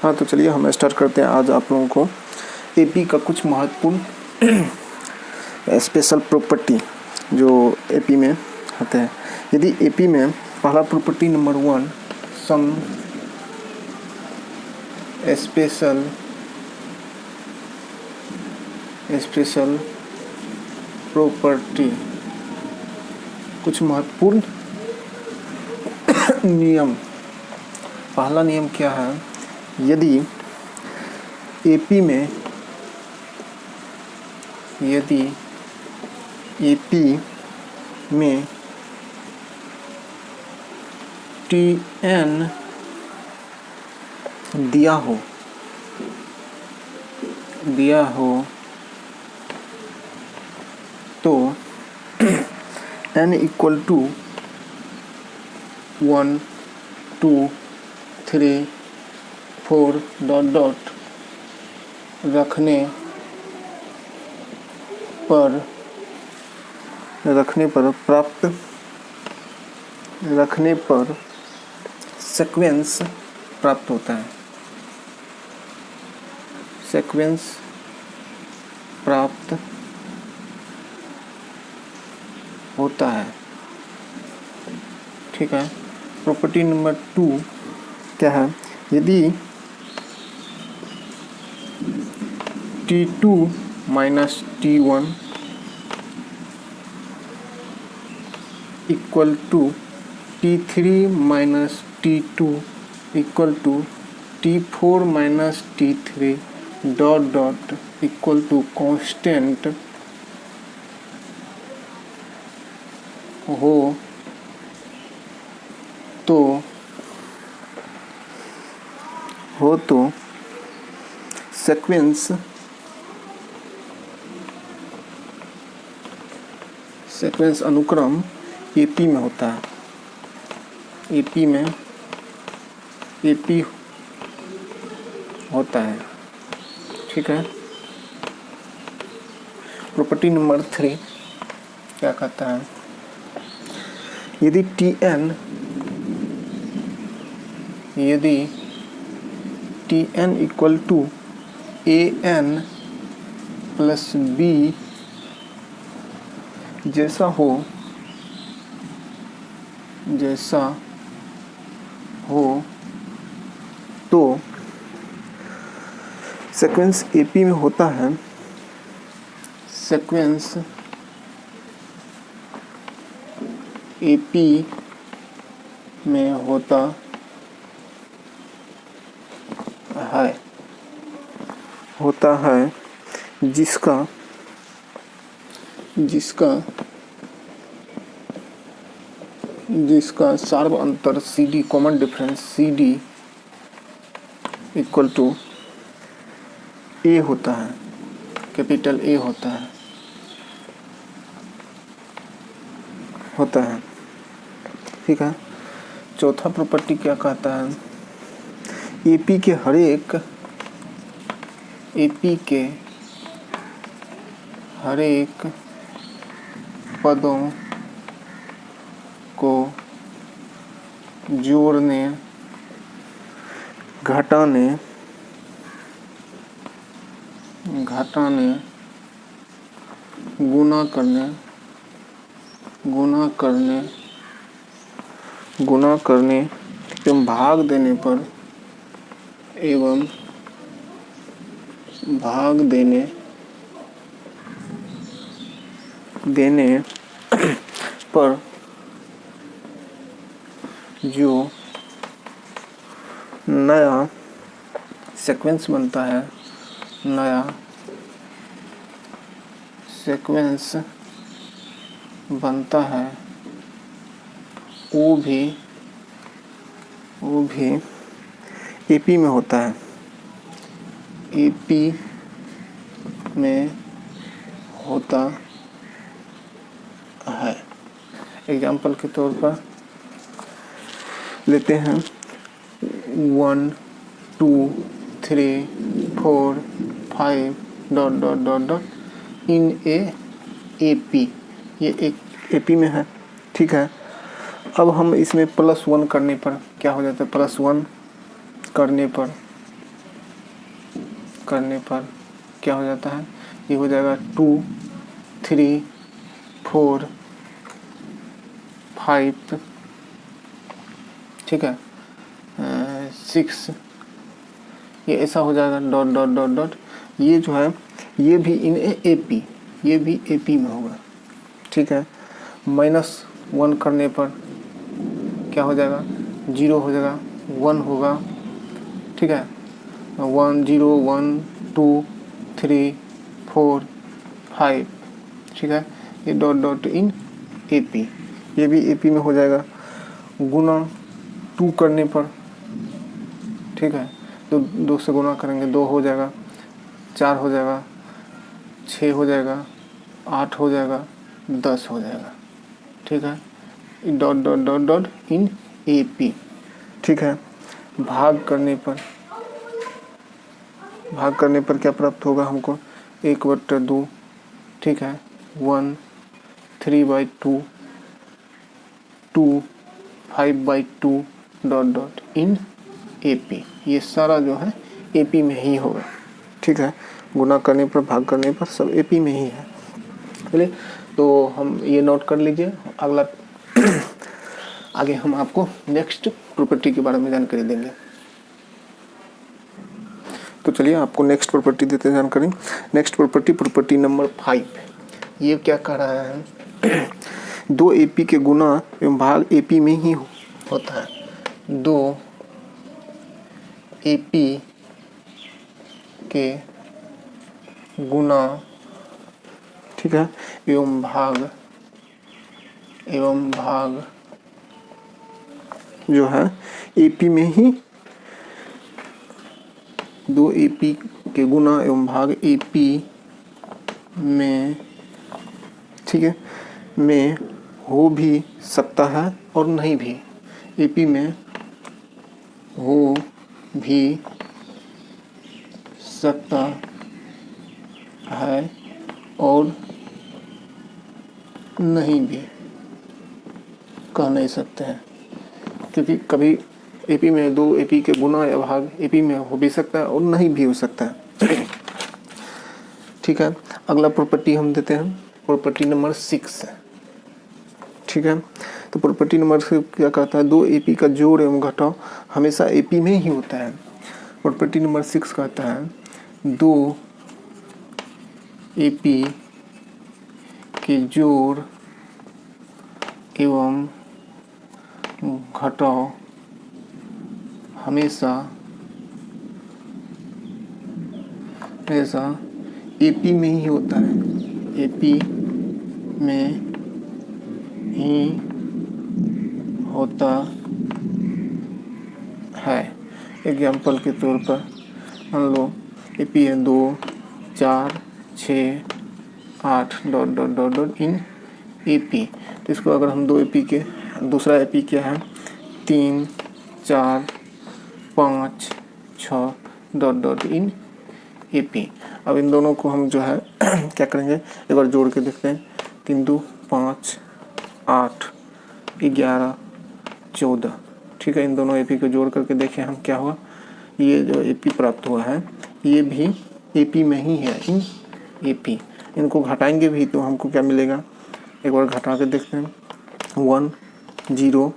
हाँ, तो चलिए हम स्टार्ट करते हैं आज आप लोगों को एपी का कुछ महत्वपूर्ण स्पेशल प्रॉपर्टी जो एपी में आते हैं। यदि एपी में पहला property number 1 some special property, कुछ महत्वपूर्ण नियम। पहला नियम क्या है? यदि एपी में Tn दिया हो तो n इक्वल टू 1 2 3 4 डॉट रखने पर सीक्वेंस प्राप्त होता है। सीक्वेंस प्राप्त होता है। ठीक है। प्रॉपर्टी नंबर 2 क्या है? यदि T2 minus T1 equal to T3 minus T2 equal to T4 minus T3 dot equal to constant हो तो सीक्वेंस अनुक्रम एपी में होता है। एपी होता है। ठीक है। प्रॉपर्टी नंबर 3 क्या कहता है? यदि Tn equal to An plus B जैसा हो तो सीक्वेंस एपी में होता है। सीक्वेंस एपी में होता है जिसका सार्व अंतर CD common difference CD equal to A होता है, कैपिटल A होता है। ठीक है। चौथा प्रॉपर्टी क्या कहता है? एपी के हर एक पदों को जोड़ने, घटाने, गुणा करने एवं भाग देने पर जो नया सीक्वेंस बनता है, वो भी एपी में होता है। एपी में होता है। एग्जाम्पल के तौर पर लेते हैं 1 2 3 4 5 डॉट इन एपी। ये एक एपी में है। ठीक है। अब हम इसमें +1 करने पर क्या हो जाता है? +1 करने पर करने पर क्या हो जाता है, ये हो जाएगा 2 3 4 5, ठीक है, 6, ये ऐसा हो जाएगा डॉट डॉट डॉट डॉट। ये जो है ये भी इन AP, ये भी AP में होगा, ठीक है। -1 करने पर क्या हो जाएगा, 0 हो जाएगा, 1 होगा, ठीक है, 1 0 1 2 3 4 5, ठीक है। ये डॉट डॉट इन AP, ये भी AP में हो जाएगा। गुना 2 करने पर, ठीक है, तो 2 से गुना करेंगे 2 हो जाएगा, 4 हो जाएगा, 6 हो जाएगा, 8 हो जाएगा, 10 हो जाएगा, ठीक है। Dot dot dot dot in AP, ठीक है। भाग करने पर क्या प्राप्त होगा हमको, 1/2, ठीक है, 1 3/2 2 5/2 डॉट डॉट इन AP। ये सारा जो है AP में ही होगा, ठीक है। गुना करने पर, भाग करने पर सब AP में ही है। चलिए, तो हम ये नोट कर लीजिए। अगला आगे हम आपको नेक्स्ट प्रॉपर्टी के बारे में जानकारी देंगे। तो चलिए आपको नेक्स्ट प्रॉपर्टी देते हैं जानकारी। नेक्स्ट प्रॉपर्टी नंबर 5, ये क्या कह रहा है, 2 AP के गुना एवं भाग AP में ही होता है। 2 AP के गुना, ठीक है, एवं भाग जो है AP में ही, 2 AP के गुना एवं भाग AP में, ठीक है, में हो भी सकता है और नहीं भी। AP में हो भी सकता है और नहीं भी कह नहीं सकते हैं, क्योंकि कभी AP में 2 AP के गुना या भाग AP में हो भी सकता है और नहीं भी हो सकता है, ठीक है। अगला प्रॉपर्टी हम देते हैं, प्रॉपर्टी नंबर 6, ठीक है। तो प्रॉपर्टी नंबर 6 क्या कहता है, 2 AP का जोड़ एवं घटाव हमेशा AP में ही होता है। प्रॉपर्टी नंबर 6 कहता है 2 AP के जोड़ एवं घटाव हमेशा AP में ही होता है, AP में ही होता है। एग्जाम्पल के तौर पर मान लो AP है 2 4 6 8 dot dot dot dot in AP। तो इसको अगर हम 2 AP के, दूसरा AP क्या है 3 4 5 6 डॉट डॉट इन AP। अब इन दोनों को हम जो है क्या करेंगे, एक बार जोड़ के देखते हैं। 3 2 5 8 11 14, ठीक है। इन दोनों AP को जोड़ करके देखें हम क्या हुआ, ये जो AP प्राप्त हुआ है ये भी AP में ही है, इन AP। इनको घटाएंगे भी तो हमको क्या मिलेगा, एक बार घटा के देखते हैं। 1 0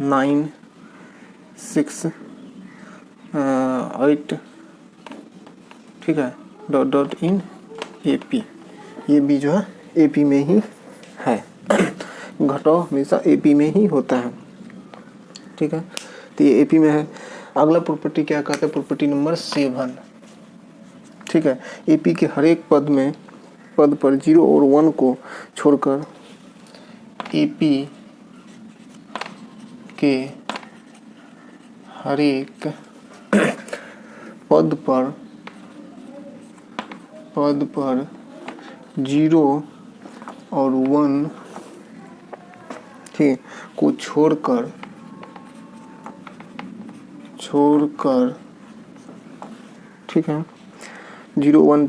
9 6 8, ठीक है, डॉट डॉट इन AP। ये भी जो है AP में ही है। घटाव हमेशा AP में ही होता है, ठीक है। तो ये AP में है। अगला प्रॉपर्टी क्या कहते हैं, प्रॉपर्टी नंबर 7, ठीक है। AP के हर एक पद पर 0 और 1 को छोड़कर AP के हर एक पद पर 0 और 1, ठीक, को छोड़कर ठीक है, 0 1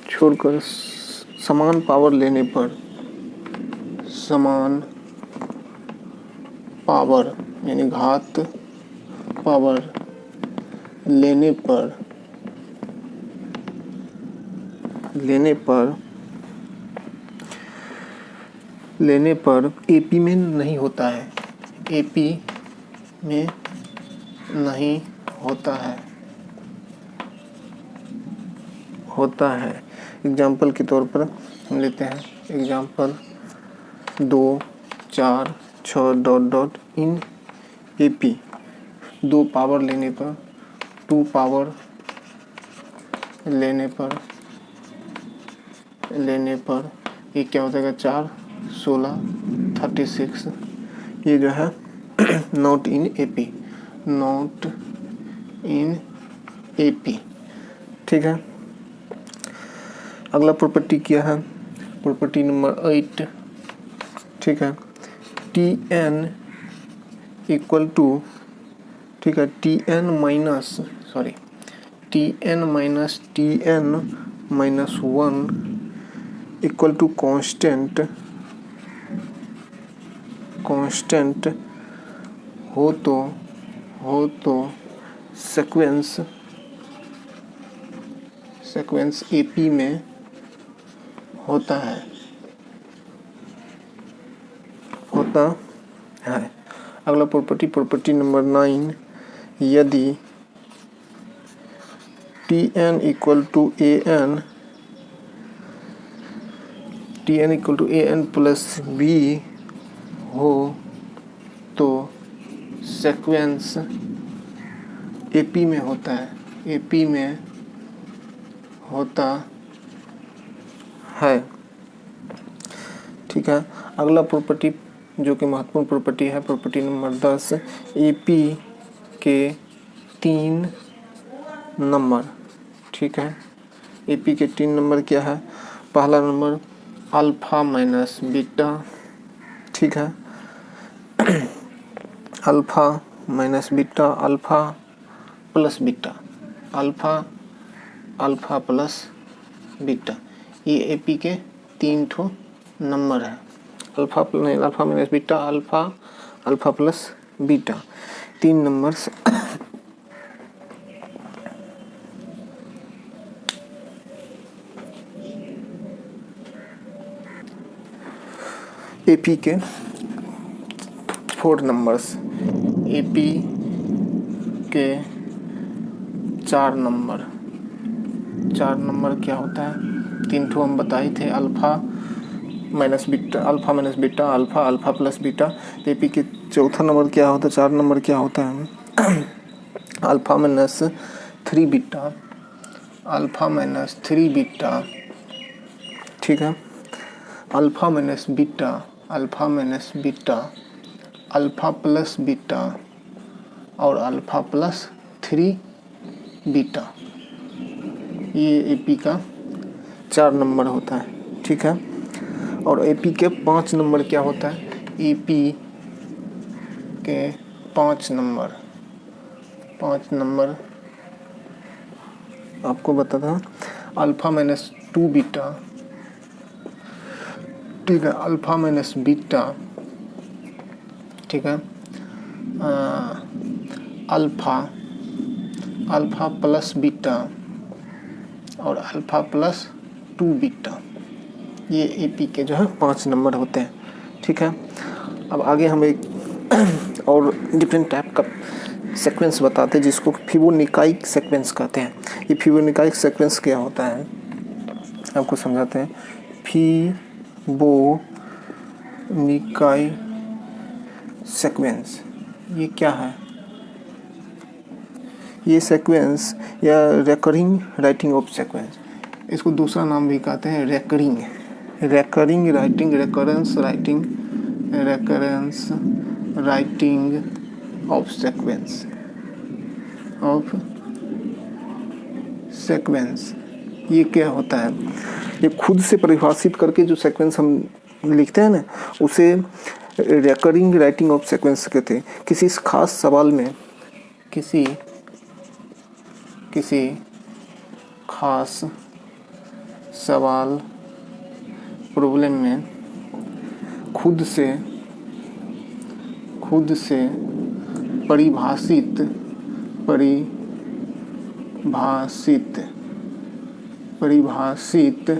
छोड़कर समान पावर लेने पर, समान पावर यानी घात पावर लेने पर एपी में नहीं होता है, एपी में नहीं होता है। एग्जाम्पल के तौर पर हम लेते हैं example 2 4 6 dot dot in AP. 2 power लेने पर, 2 पावर लेने पर ये क्या हो जाएगा, 4 16 36। ये जो है not in AP, not in AP. ठीक है, अगला प्रॉपर्टी क्या है, प्रॉपर्टी नंबर 8। ठीक है, टी एन इक्वल टू, ठीक है, T N minus one equal to constant हो तो सीक्वेंस एपी में होता है। अगला प्रॉपर्टी नंबर 9, यदि T N equal to A N plus B हो तो सीक्वेंस एपी में होता है, एपी में होता है। ठीक है, अगला प्रॉपर्टी जो कि महत्वपूर्ण प्रॉपर्टी है, प्रॉपर्टी नंबर 10, एपी के 3 नंबर। ठीक है, एपी के 3 नंबर क्या है, पहला नंबर अल्फा माइनस बीटा। ठीक है, alpha minus beta, alpha plus beta, alpha plus beta. ये एपी के 3 ठो नंबर है, alpha minus beta, alpha plus beta, 3 numbers. AP के 4 नंबर्स, एपी के 4 नंबर क्या होता है, 3 ठो हम बताए थे, alpha minus beta, alpha plus beta. AP के चौथा नंबर क्या होता है, 4 नंबर क्या होता है, अल्फा माइनस 3 बीटा, ठीक है, alpha minus beta, alpha plus beta और अल्फा प्लस 3 बीटा। ये एपी का 4 नंबर होता है। ठीक है, और एपी के 5 नंबर क्या होता है, एपी के 5 नंबर आपको बता था, अल्फा माइनस 2 बीटा। ठीक है, अल्फा माइनस बीटा, ठीक है, अल्फा प्लस बीटा और अल्फा प्लस 2 बीटा। ये एपी के जो है 5 नंबर होते हैं। ठीक है, अब आगे हम एक और डिफरेंट टाइप का सीक्वेंस बताते हैं जिसको फिबोनिकाइक सीक्वेंस कहते हैं। ये फिबोनिकाइक सीक्वेंस क्या होता है आपको समझाते हैं। फिबोनिकाई सीक्वेंस ये क्या है, ये सीक्वेंस या रेकरिंग राइटिंग ऑफ सीक्वेंस, इसको दूसरा नाम भी कहते हैं रेकरेंस राइटिंग ऑफ सीक्वेंस। ये क्या होता है, ये खुद से परिभाषित करके जो सीक्वेंस हम लिखते हैं ना, उसे रेकरिंग राइटिंग ऑफ सीक्वेंस कहते हैं। किसी खास सवाल में, किसी खास सवाल प्रॉब्लम में खुद से परिभाषित परिभाषित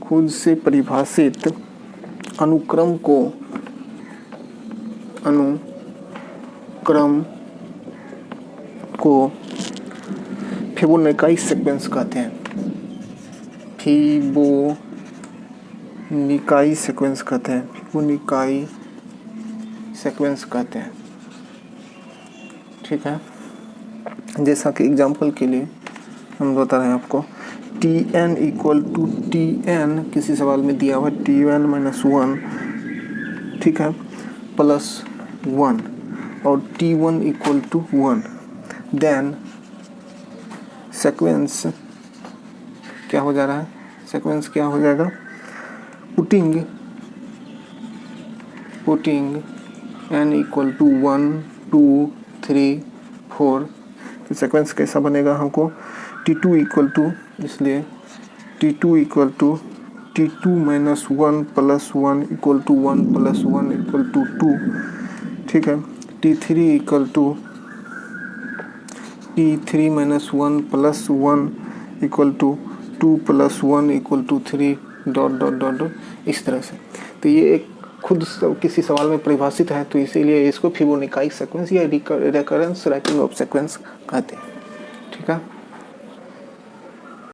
खुद से परिभाषित अनुक्रम को फिबोनाची सीक्वेंस कहते हैं। फिबोनाची सीक्वेंस कहते हैं। ठीक है, जैसा कि एग्जांपल के लिए हम बता रहे हैं आपको, Tn इक्वल टू Tn किसी सवाल में दिया हुआ Tn माइनस 1, ठीक है, प्लस 1 और T1 equal to 1, then sequence क्या हो जा रहा है, सीक्वेंस क्या हो जाएगा, पुटिंग n इक्वल टू 1 2 3 4, तो सीक्वेंस कैसा बनेगा हमको, T2 इक्वल टू, इसलिए T2 equal to T2 minus 1 plus 1 equal to 1 plus 1 equal to 2, ठीक है, T3 equal to T3 minus 1 plus 1 equal to 2 plus 1 equal to 3 dot dot dot dot, इस तरह से। तो ये एक खुद किसी सवाल में परिभाषित है, तो इसीलिए इसको फिबोनाची सीक्वेंस या रिकरेंस रैपिंग ऑफ सीक्वेंस कहते हैं। ठीक है।